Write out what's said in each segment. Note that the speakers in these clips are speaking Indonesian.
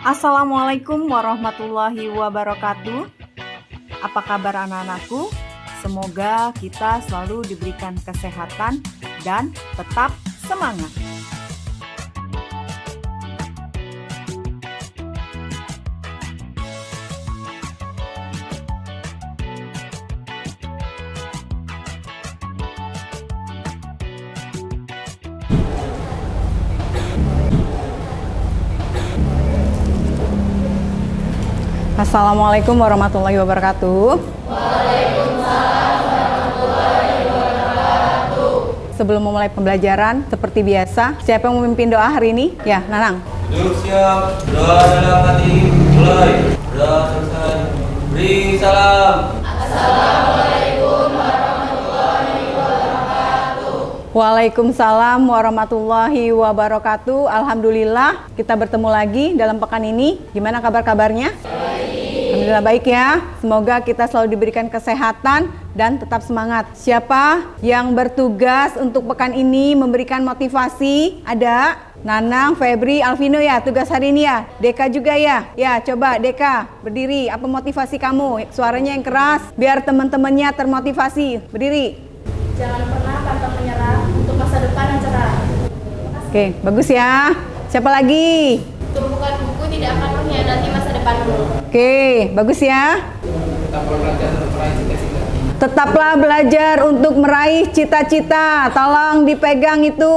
Assalamualaikum warahmatullahi wabarakatuh. Apa kabar anak-anakku? Semoga kita selalu diberikan kesehatan dan tetap semangat. Assalamualaikum warahmatullahi wabarakatuh. Waalaikumsalam warahmatullahi wabarakatuh. Sebelum memulai pembelajaran, seperti biasa, siapa yang memimpin doa hari ini? Ya, Nanang. Duduk siap, doa dalam hati, mulai. Doa selesai, beri salam. Assalamualaikum warahmatullahi wabarakatuh. Waalaikumsalam warahmatullahi wabarakatuh. Alhamdulillah, kita bertemu lagi dalam pekan ini. Gimana kabar-kabarnya? Alhamdulillah baik ya. Semoga kita selalu diberikan kesehatan dan tetap semangat. Siapa yang bertugas untuk pekan ini memberikan motivasi? Ada Nanang, Febri, Alvino ya tugas hari ini ya. Deka juga ya. Ya coba Deka berdiri. Apa motivasi kamu? Suaranya yang keras biar teman-temannya termotivasi. Berdiri. Jangan pernah pantang menyerah untuk masa depan yang cerah. Oke, bagus ya. Siapa lagi? Tumpukan buku tidak akan mengkhianati masa depanmu. Oke, bagus ya. Tetaplah belajar untuk meraih cita-cita. Tolong dipegang itu.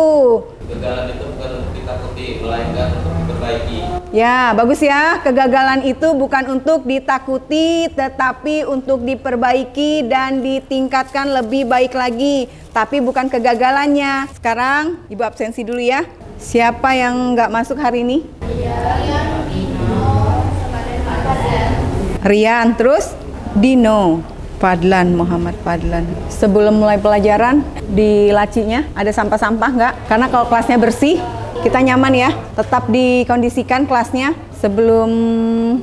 Kegagalan itu bukan untuk ditakuti, melainkan untuk diperbaiki. Ya, bagus ya. Kegagalan itu bukan untuk ditakuti, tetapi untuk diperbaiki dan ditingkatkan lebih baik lagi. Tapi bukan kegagalannya. Sekarang, Ibu absensi dulu ya. Siapa yang nggak masuk hari ini? Rian, terus Dino, Fadlan, Muhammad Fadlan. Sebelum mulai pelajaran, di lacinya ada sampah-sampah nggak? Karena kalau kelasnya bersih, kita nyaman ya. Tetap dikondisikan kelasnya. Sebelum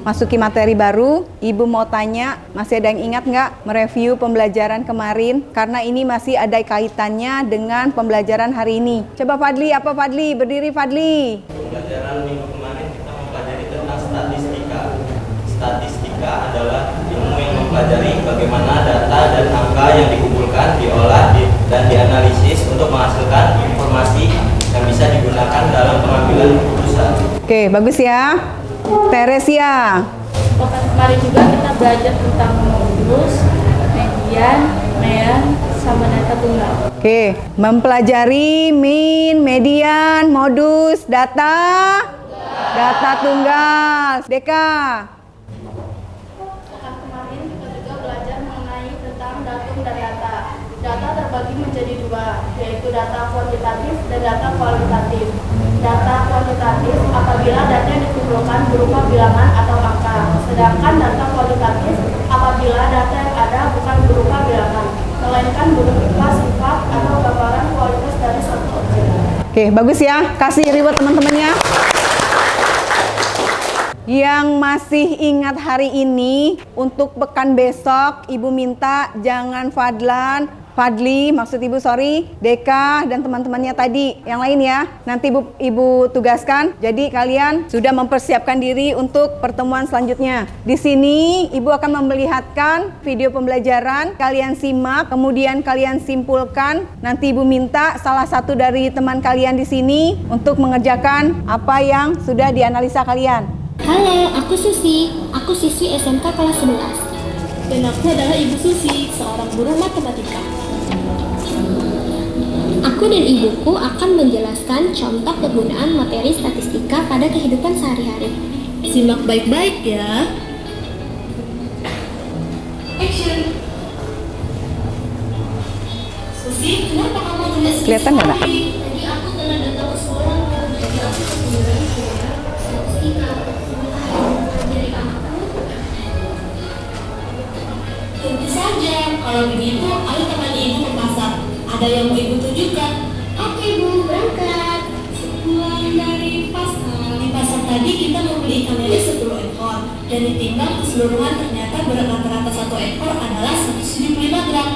masuki materi baru, Ibu mau tanya, masih ada yang ingat nggak mereview pembelajaran kemarin? Karena ini masih ada kaitannya dengan pembelajaran hari ini. Coba Fadli, apa Fadli? Berdiri Fadli. Pembelajaran minggu kemarin kita mempelajari tentang statistika. Statistika adalah ilmu yang mempelajari bagaimana data dan angka yang dikumpulkan, diolah, dan dianalisis untuk menghasilkan informasi yang bisa digunakan dalam pengambilan keputusan. Oke, bagus ya. Teresia. Pekan kemarin juga kita belajar tentang modulus, median, mean, sama data tunggal. Oke, mempelajari min, median, modus, data tunggal. Deka. Pekan kemarin kita juga belajar mengenai tentang datum dan data. Data terbagi menjadi dua, yaitu data kuantitatif dan data kualitatif. Data kuantitatif apabila data yang dikumpulkan berupa bilangan atau angka, sedangkan data kualitatif apabila data yang ada bukan berupa bilangan, melainkan berupa sifat atau gambaran kualitas dari suatu objek. Oke, bagus ya. Kasih reward teman-temannya. Yang masih ingat hari ini, untuk pekan besok, Ibu minta jangan Fadli, maksud Ibu sorry, Deka dan teman-temannya tadi, yang lain ya. Nanti Ibu tugaskan. Jadi kalian sudah mempersiapkan diri untuk pertemuan selanjutnya. Di sini Ibu akan memperlihatkan video pembelajaran, kalian simak, kemudian kalian simpulkan. Nanti Ibu minta salah satu dari teman kalian di sini untuk mengerjakan apa yang sudah dianalisa kalian. Halo, aku Susi. Aku siswi SMK kelas 11. Dan aku adalah Ibu Susi, seorang guru matematika. Aku dan ibuku akan menjelaskan contoh penggunaan materi statistika pada kehidupan sehari-hari. Simak baik-baik ya. Action. Susi, kenapa kamu tulis Kelihatan nggak, Nak? Tadi aku telah datang ke sekolah. Jadi aku sebenarnya statistika. Jadi anakku. Tentu saja. Kalau begitu, ayo temani ibu ke pasar. Ada yang mau ibu tunjukkan? Oke bu, berangkat. Sepulang dari pasar. Di pasar tadi kita membeli ikan lele 10 ekor. Dan ditimbang keseluruhan ternyata berat rata-rata 1 ekor adalah 175 gram.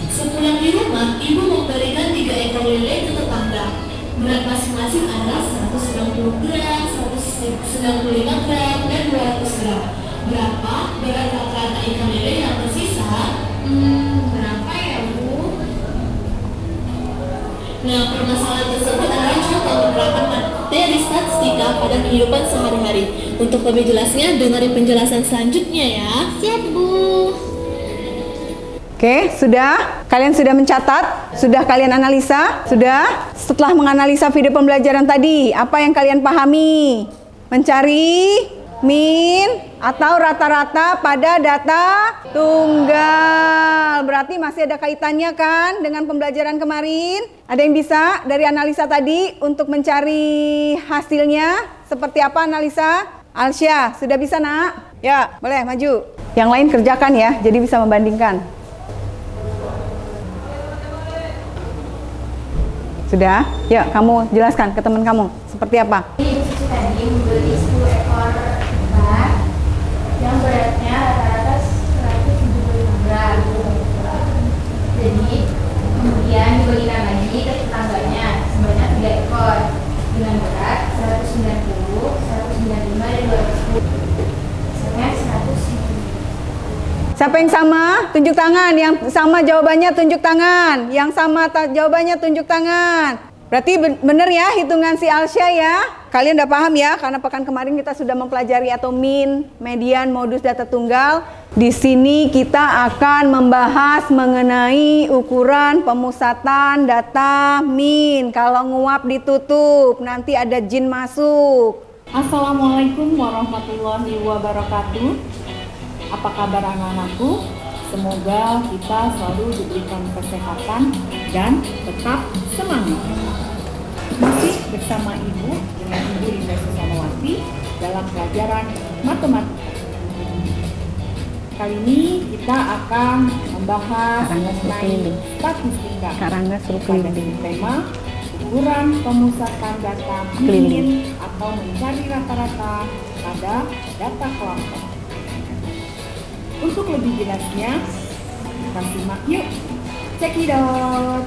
Sepulang di rumah, ibu memberikan 3 ekor lele ke tetangga. Berat masing-masing adalah 190 gram, 195 gram, 200 gram. Berapa berat rata-rata ikan lele yang tersisa? Berapa ya, Bu? Nah, permasalahan tersebut adalah contoh penerapan materi statistika pada kehidupan sehari-hari. Untuk lebih jelasnya, dengar penjelasan selanjutnya ya. Siap, Bu. Oke, sudah? Kalian sudah mencatat? Sudah kalian analisa? Sudah? Setelah menganalisa video pembelajaran tadi, apa yang kalian pahami? Mencari min atau rata-rata pada data tunggal. Berarti masih ada kaitannya kan dengan pembelajaran kemarin? Ada yang bisa dari analisa tadi untuk mencari hasilnya? Seperti apa analisa? Alsya, sudah bisa nak? Ya, boleh maju. Yang lain kerjakan ya, jadi bisa membandingkan. Sudah? Ya, kamu jelaskan ke teman kamu seperti apa? Ibu Cici tadi membeli 10 ekor ikan yang beratnya rata-rata 175 gram. Jadi kemudian dibelikan lagi ke tetangganya sebanyak 3 ekor dengan berat 190, 195 dan 210. Hasilnya 190. Siapa yang sama? Tunjuk tangan. Yang sama jawabannya tunjuk tangan. Yang sama jawabannya tunjuk tangan. Berarti benar ya hitungan si Alsya ya. Kalian udah paham ya? Karena pekan kemarin kita sudah mempelajari atau min, median, modus data tunggal. Di sini kita akan membahas mengenai ukuran pemusatan data min. Kalau nguap ditutup, nanti ada jin masuk. Assalamualaikum warahmatullahi wabarakatuh. Apa kabar anak-anakku? Semoga kita selalu diberikan kesehatan dan tetap semangat. Masih bersama Ibu dengan Ibu Linda Susanowati dalam pelajaran matematika. Kali ini kita akan membahas mengenai statistika Karangga suruh pada keliling. tema ukuran pemusatan data min atau mencari rata-rata pada data kelompok. Untuk lebih jelasnya, kita simak yuk. Cekidot.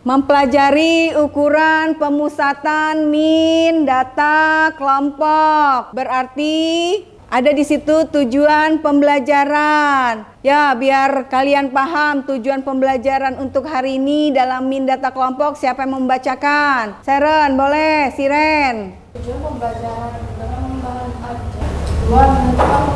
Mempelajari ukuran pemusatan min data kelompok. Berarti ada di situ tujuan pembelajaran. Ya, biar kalian paham tujuan pembelajaran untuk hari ini dalam min data kelompok. Siapa yang membacakan? Seren, boleh. Siren. Tujuan pembelajaran dengan membahas dua menentukan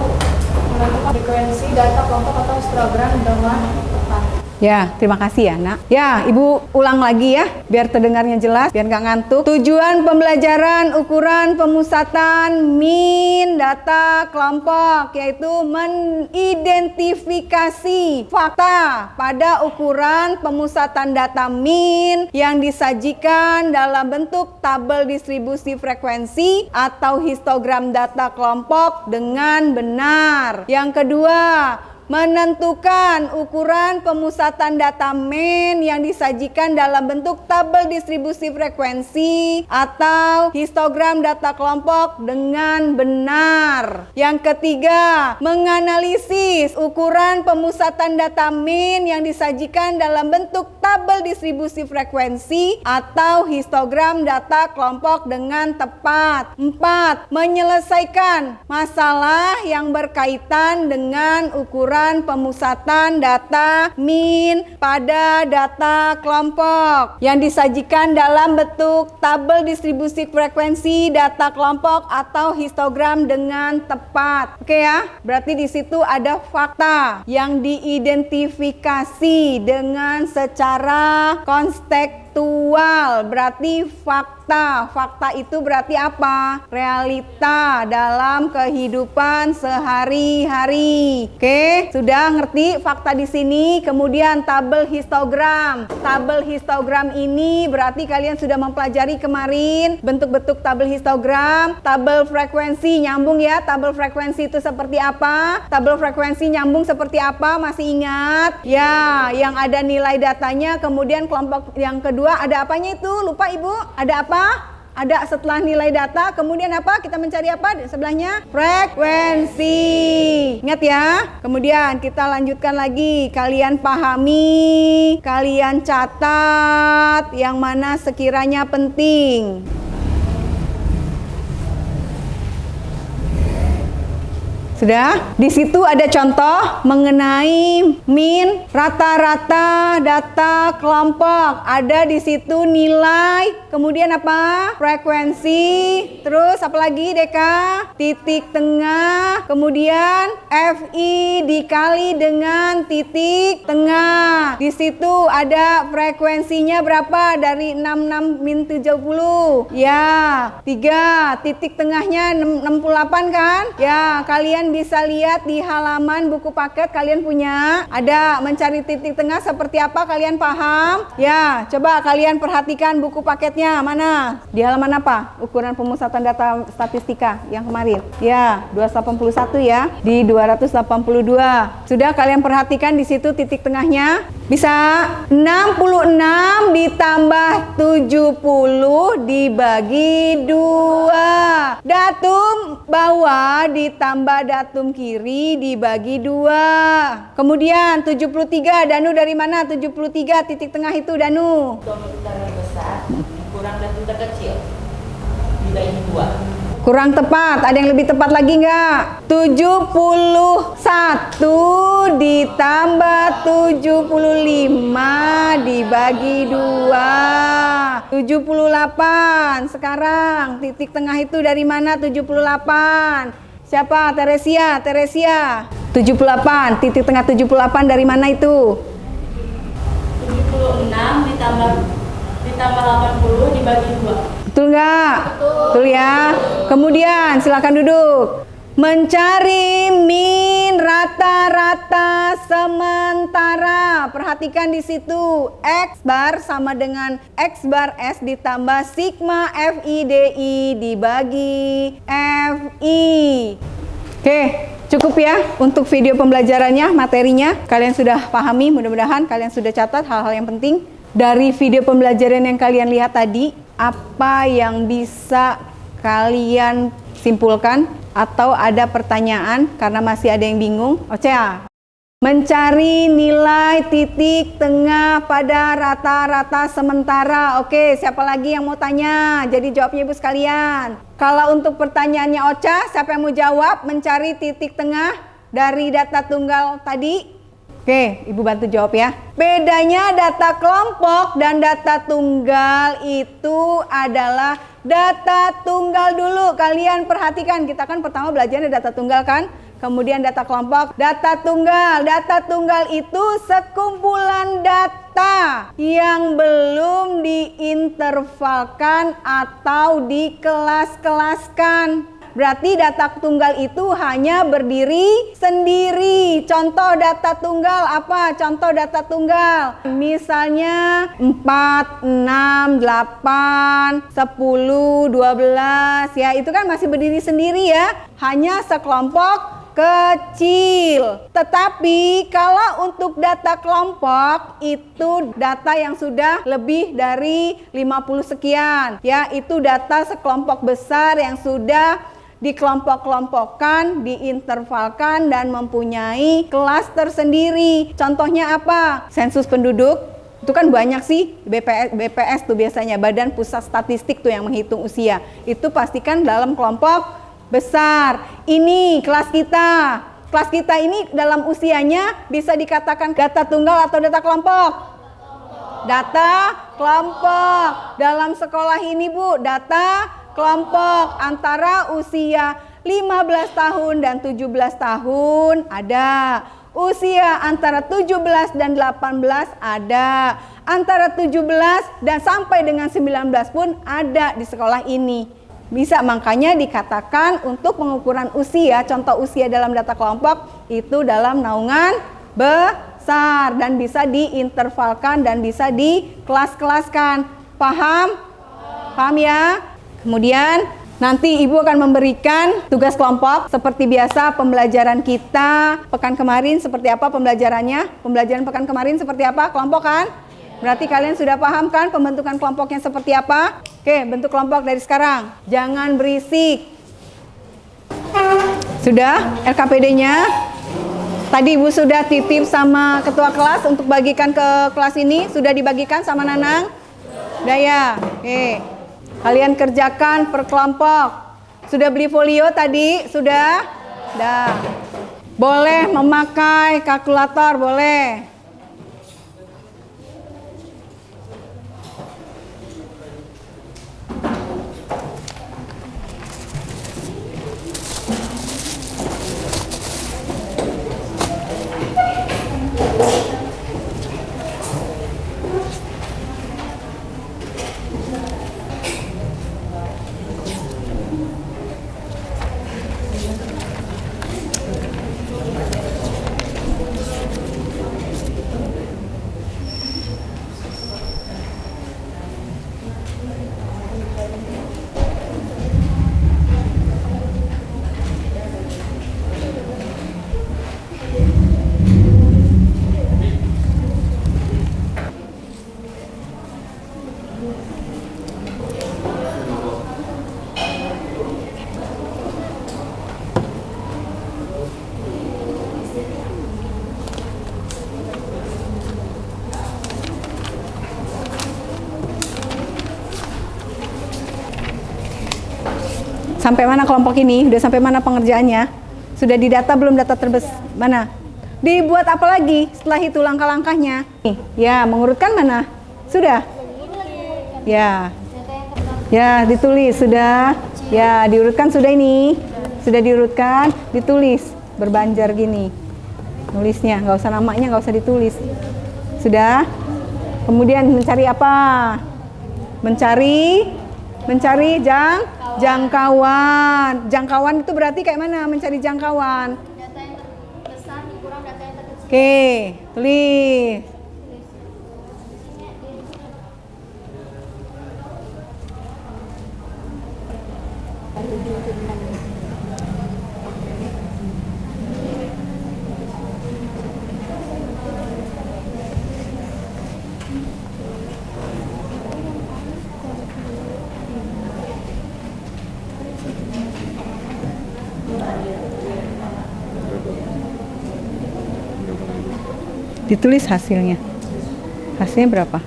frekuensi data kelompok atau histogram dengan tepat. Ya, terima kasih ya nak. Ya, Ibu ulang lagi ya, biar terdengarnya jelas, biar nggak ngantuk. Tujuan pembelajaran ukuran pemusatan min data kelompok, yaitu mengidentifikasi fakta pada ukuran pemusatan data min yang disajikan dalam bentuk tabel distribusi frekuensi atau histogram data kelompok dengan benar. Yang kedua, menentukan ukuran pemusatan data min yang disajikan dalam bentuk tabel distribusi frekuensi atau histogram data kelompok dengan benar. Yang ketiga, menganalisis ukuran pemusatan data min yang disajikan dalam bentuk tabel distribusi frekuensi atau histogram data kelompok dengan tepat. 4. Menyelesaikan masalah yang berkaitan dengan ukuran pemusatan data min pada data kelompok yang disajikan dalam bentuk tabel distribusi frekuensi data kelompok atau histogram dengan tepat. Oke ya, berarti di situ ada fakta yang diidentifikasi dengan secara kontekstual. Berarti fakta. Fakta itu berarti apa? Realita dalam kehidupan sehari-hari. Oke, sudah ngerti fakta di sini? Kemudian tabel histogram. Tabel histogram ini berarti kalian sudah mempelajari kemarin bentuk-bentuk tabel histogram. Tabel frekuensi nyambung ya. Tabel frekuensi itu seperti apa? Tabel frekuensi nyambung seperti apa? Masih ingat? Ya, yang ada nilai datanya. Kemudian kelompok yang kedua ada apanya itu? Lupa Ibu? Ada apa? Ada setelah nilai data, kemudian apa? Kita mencari apa? Di sebelahnya frekuensi. Ingat ya. Kemudian kita lanjutkan lagi. Kalian pahami, kalian catat yang mana sekiranya penting. Sudah? Di situ ada contoh mengenai min rata-rata data kelompok. Ada di situ nilai, kemudian apa? Frekuensi, terus apa lagi Deka? Titik tengah, kemudian FI dikali dengan titik tengah. Di situ ada frekuensinya berapa? Dari 66 min 70. Ya, 3. Titik tengahnya 68 kan? Ya, kalian bisa lihat di halaman buku paket kalian punya. Ada mencari titik tengah seperti apa, kalian paham? Ya, coba kalian perhatikan buku paketnya. Mana? Di halaman apa? Ukuran pemusatan data statistika yang kemarin. Ya, 281 ya. Di 282. Sudah kalian perhatikan di situ titik tengahnya? Bisa 66 ditambah 70 dibagi 2. Datum bawah ditambah datum kiri dibagi 2. Kemudian 73, Danu dari mana? 73 titik tengah itu Danu. Datum terbesar kurang datum terkecil dibagi 2. Kurang tepat, ada yang lebih tepat lagi nggak? 71 ditambah 75 dibagi 2. 78. Sekarang titik tengah itu dari mana? 78. Siapa? Teresia. 78. Titik tengah 78 dari mana itu? 76 ditambah 80 dibagi 2. Betul nggak? Betul ya. Kemudian silakan duduk. Mencari min rata-rata sementara. Perhatikan di situ X bar sama dengan X bar S ditambah sigma FIDI dibagi FI. Oke, cukup ya untuk video pembelajarannya, materinya. Kalian sudah pahami, mudah-mudahan kalian sudah catat hal-hal yang penting. Dari video pembelajaran yang kalian lihat tadi, apa yang bisa kalian simpulkan atau ada pertanyaan karena masih ada yang bingung? Ocea, mencari nilai titik tengah pada rata-rata sementara. Oke, siapa lagi yang mau tanya? Jadi jawabnya ibu sekalian. Kalau untuk pertanyaannya Ocha, siapa yang mau jawab mencari titik tengah dari data tunggal tadi? Oke, ibu bantu jawab ya. Bedanya data kelompok dan data tunggal itu adalah data tunggal dulu. Kalian perhatikan, kita kan pertama belajarnya data tunggal kan? Kemudian data kelompok, data tunggal. Data tunggal itu sekumpulan data yang belum diintervalkan atau dikelas-kelaskan. Berarti data tunggal itu hanya berdiri sendiri. Contoh data tunggal apa? Contoh data tunggal. Misalnya 4, 6, 8, 10, 12 ya. Itu kan masih berdiri sendiri ya. Hanya sekelompok kecil. Tetapi kalau untuk data kelompok itu data yang sudah lebih dari 50 sekian ya. Itu data sekelompok besar yang sudah dikelompok-kelompokkan, diintervalkan dan mempunyai kelas tersendiri. Contohnya apa? Sensus penduduk. Itu kan banyak sih, BPS tuh biasanya, Badan Pusat Statistik tuh yang menghitung usia. Itu pastikan dalam kelompok besar. Ini kelas kita. Kelas kita ini dalam usianya bisa dikatakan data tunggal atau data kelompok? Data kelompok. Dalam sekolah ini Bu, data kelompok antara usia 15 tahun dan 17 tahun ada. Usia antara 17 dan 18 ada. Antara 17 dan sampai dengan 19 pun ada di sekolah ini. Bisa, makanya dikatakan untuk pengukuran usia, contoh usia dalam data kelompok itu dalam naungan besar dan bisa diintervalkan dan bisa dikelas-kelaskan. Paham? Paham ya? Kemudian nanti ibu akan memberikan tugas kelompok seperti biasa pembelajaran kita pekan kemarin seperti apa pembelajarannya? Pembelajaran pekan kemarin seperti apa? Kelompok kan? Berarti kalian sudah paham kan pembentukan kelompoknya seperti apa? Oke, bentuk kelompok dari sekarang. Jangan berisik. Sudah LKPD-nya? Tadi Ibu sudah titip sama ketua kelas untuk bagikan ke kelas ini. Sudah dibagikan sama Nanang? Udah ya? Oke. Kalian kerjakan per kelompok. Sudah beli folio tadi? Sudah? Dah. Boleh memakai kalkulator, boleh. Sampai mana kelompok ini? Udah sampai mana pengerjaannya? Sudah didata belum data mana? Dibuat apa lagi setelah itu langkah-langkahnya? Ya, mengurutkan mana? Sudah? Ya. Ya, ditulis sudah. Ya, diurutkan sudah ini. Sudah diurutkan, ditulis berbanjar gini. Nulisnya, nggak usah namanya, nggak usah ditulis. Sudah? Kemudian mencari apa? Mencari jangkauan. Jangkauan itu berarti kayak mana mencari jangkauan? Data yang terbesar dikurang data yang terkecil. Oke, tulis. Ditulis hasilnya. Hasilnya berapa?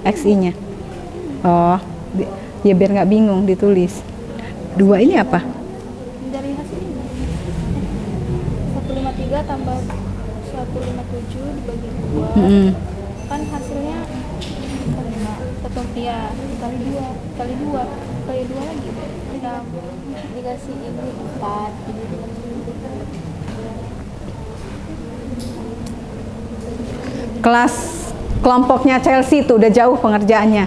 XI-nya. Oh, ya biar nggak bingung ditulis. 2 ini apa? Dari hasil ini 153 tambah 157 dibagi 2 kan hasilnya 5 ya kali 2 kali 2 lagi kita dikasih ini 4. Kelas kelompoknya Chelsea itu udah jauh pengerjaannya.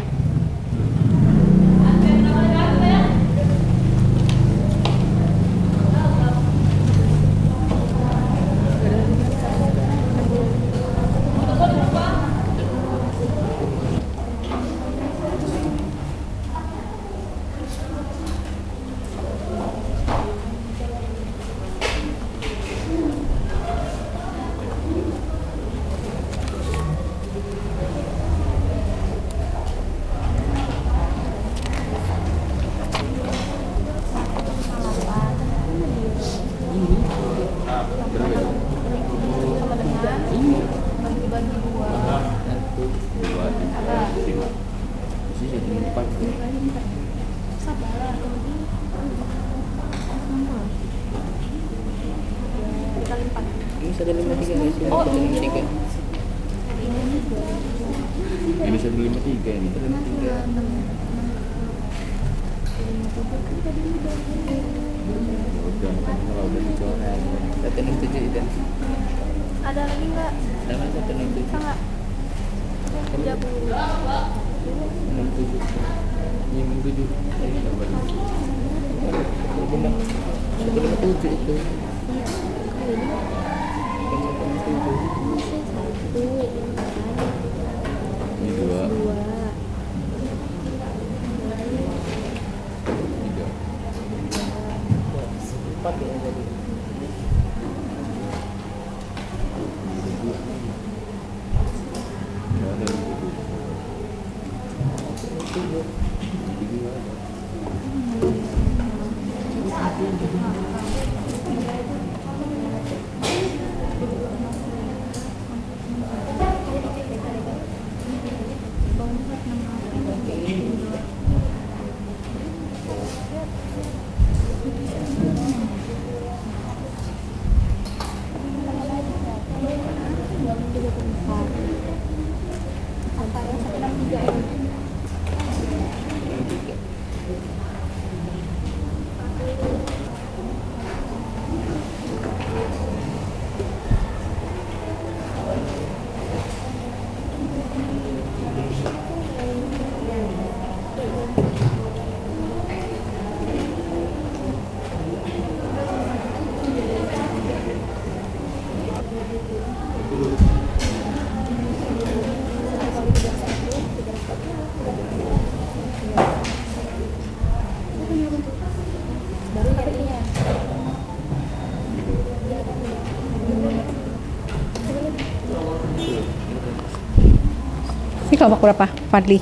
Bisa ada 53 guys. Oh, 53. Ini bisa 53 ini. 53. Udah, kalau udah dicoret. 167 itu. Ada lagi nggak? Ada nggak 167? Enggak. 30. 67. Ini 67. Ini gambar. Benar. 157 itu. Ini 2. 3. 4 ya tadi. Ada Ini kelompok berapa, Fadli?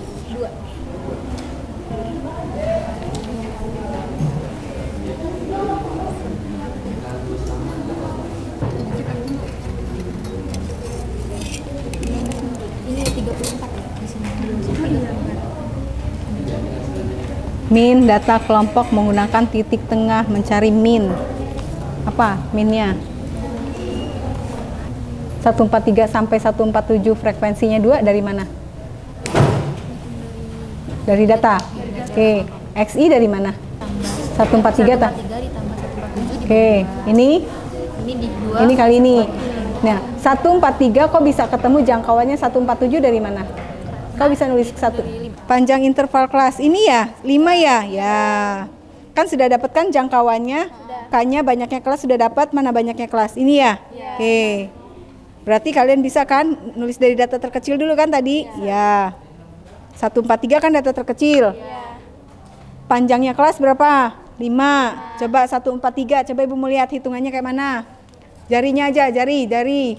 Min data kelompok menggunakan titik tengah mencari min. Apa minnya? 143 sampai 147 frekuensinya 2 dari mana? Dari data. Oke, XI dari mana? 143 tak? Oke, ini ini kali ini. Nah, 143 kok bisa ketemu jangkauannya 147 dari mana? Kau bisa nulis satu. Panjang interval kelas ini ya 5 ya. Ya. Kan sudah dapat kan jangkauannya? K-nya banyaknya kelas sudah dapat, mana banyaknya kelas? Ini ya? Oke. Berarti kalian bisa kan nulis dari data terkecil dulu kan tadi? Ya. 143 kan data terkecil. Panjangnya kelas berapa? 5. Coba 143, coba Ibu mau lihat hitungannya kayak mana? Jarinya aja, jari.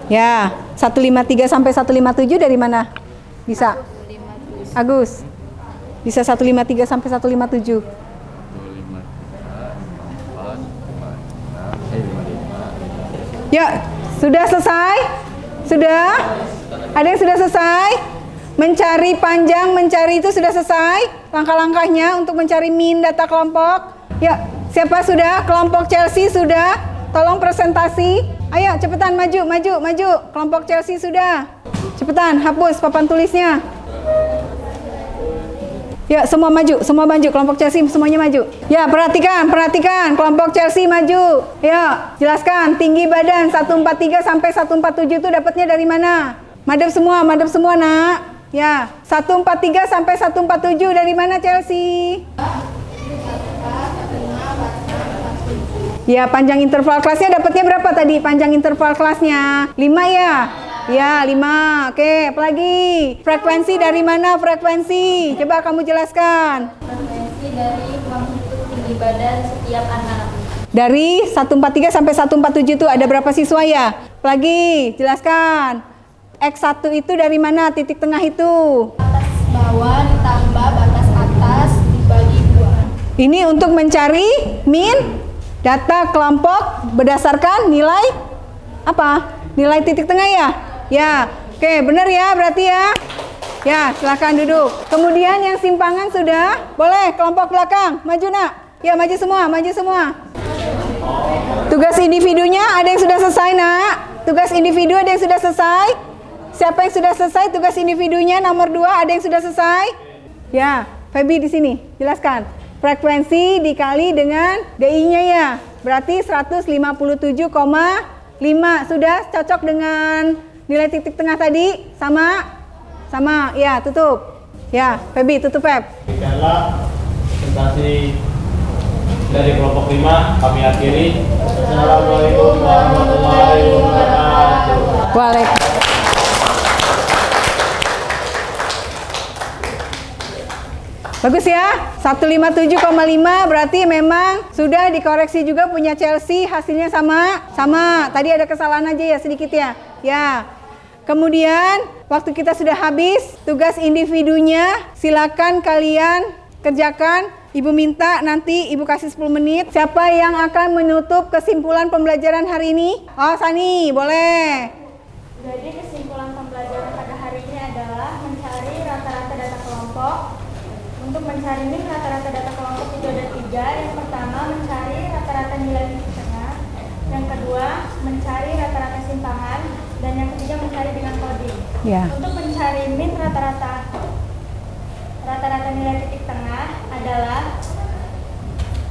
Ya, 153 sampai 157 dari mana? Bisa? Agus. Bisa 153 sampai 157. Ya, sudah selesai? Sudah? Ada yang sudah selesai? Mencari panjang, mencari itu sudah selesai? Langkah-langkahnya untuk mencari min data kelompok? Ya, siapa sudah? Kelompok Chelsea sudah? Tolong presentasi. Ayo, cepetan maju. Kelompok Chelsea sudah? Cepetan, hapus papan tulisnya. Ya, semua maju. Kelompok Chelsea semuanya maju. Ya, perhatikan. Kelompok Chelsea maju. Ya, jelaskan. Tinggi badan 143 sampai 147 itu dapatnya dari mana? Madep semua, nak. Ya, 143 sampai 147 dari mana Chelsea? Ya, panjang interval kelasnya dapatnya berapa tadi? Panjang interval kelasnya 5 ya? Ya, 5. Oke, apa lagi? Frekuensi dari mana frekuensi? Coba kamu jelaskan. Frekuensi dari menghitung tinggi badan setiap anak. Dari 143 sampai 147 itu ada berapa siswa ya? Apa lagi? Jelaskan. X1 itu dari mana? Titik tengah itu. Batas bawah ditambah batas atas dibagi 2. Ini untuk mencari min data kelompok berdasarkan nilai apa? Nilai titik tengah ya? Ya, oke, benar ya berarti ya. Ya, silakan duduk. Kemudian yang simpangan sudah? Boleh, kelompok belakang, maju nak. Ya, maju semua. Tugas individunya ada yang sudah selesai nak? Tugas individu ada yang sudah selesai? Siapa yang sudah selesai tugas individunya nomor 2 ada yang sudah selesai? Ya, Feby di sini, jelaskan. Frekuensi dikali dengan DI-nya ya. Berarti 157,5 sudah cocok dengan nilai titik tengah tadi? Sama, ya tutup. Ya, Feby tutup Feb. Demikianlah presentasi dari kelompok 5 kami akhiri. Assalamualaikum warahmatullahi wabarakatuh. Waalaikumsalam. Bagus ya, 157,5 berarti memang sudah dikoreksi juga punya Chelsea, hasilnya sama. Tadi ada kesalahan aja ya sedikit ya. Ya, Kemudian waktu kita sudah habis, tugas individunya silakan kalian kerjakan. Ibu minta nanti Ibu kasih 10 menit. Siapa yang akan menutup kesimpulan pembelajaran hari ini? Oh, Sani, boleh. Jadi kesimpulan pembelajaran pada hari ini adalah mencari rata-rata data kelompok. Untuk mencari min rata-rata data kelompok itu ada 3. Yang pertama mencari rata-rata nilai titik tengah. Yang kedua mencari rata-rata simpangan. Dan yang ketiga mencari dengan coding. Ya. Untuk mencari min rata-rata nilai titik tengah adalah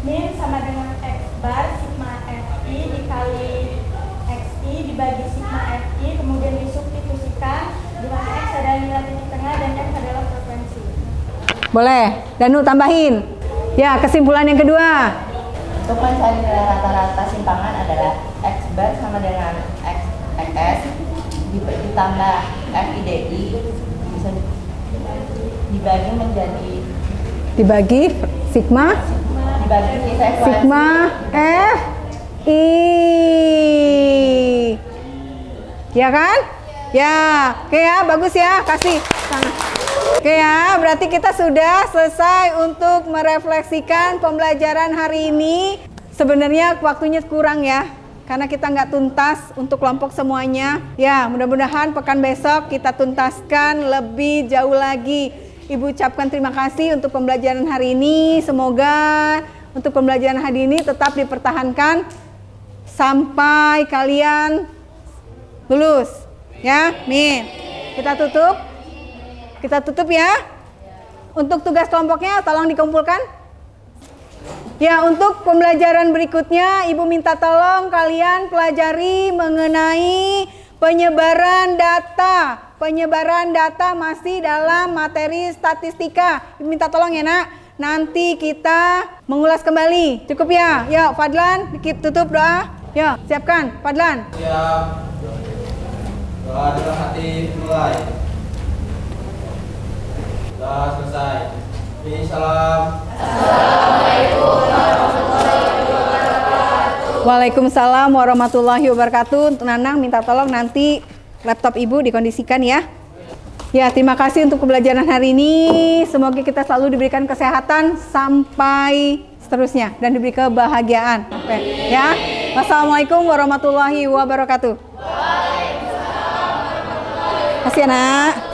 min sama dengan x bar sigma fi dikali xi dibagi sigma fi, kemudian disubstitusikan dengan x adalah nilai titik tengah dan f adalah frekuensi. Boleh. Danu tambahin. Ya, kesimpulan yang kedua. Untuk mencari nilai rata-rata simpangan adalah x bar sama dengan xs ditambah fidi bisa dibagi menjadi sigma f i. Ya kan? Ya, oke ya, bagus ya, kasih sana. Oke ya, berarti kita sudah selesai untuk merefleksikan pembelajaran hari ini. Sebenarnya waktunya kurang ya, karena kita nggak tuntas untuk kelompok semuanya. Ya, mudah-mudahan pekan besok kita tuntaskan lebih jauh lagi. Ibu ucapkan terima kasih untuk pembelajaran hari ini. Semoga untuk pembelajaran hari ini tetap dipertahankan sampai kalian lulus. Ya, Min. Kita tutup ya. Untuk tugas kelompoknya tolong dikumpulkan. Ya, untuk pembelajaran berikutnya Ibu minta tolong kalian pelajari mengenai penyebaran data. Penyebaran data masih dalam materi statistika. Ibu minta tolong ya, Nak. Nanti kita mengulas kembali. Cukup ya? Yuk, Fadlan, tutup doa. Yuk, siapkan, Fadlan. Siap. Doa dalam hati mulai. Sudah selesai. Salam. Waalaikumsalam warahmatullahi wabarakatuh. Nanang minta tolong nanti laptop Ibu dikondisikan ya. Ya, terima kasih untuk pembelajaran hari ini. Semoga kita selalu diberikan kesehatan sampai seterusnya dan diberi kebahagiaan. Oke, ya. Wassalamualaikum warahmatullahi wabarakatuh. Waalaikumsalam warahmatullahi wabarakatuh. Kasih ya, Nak.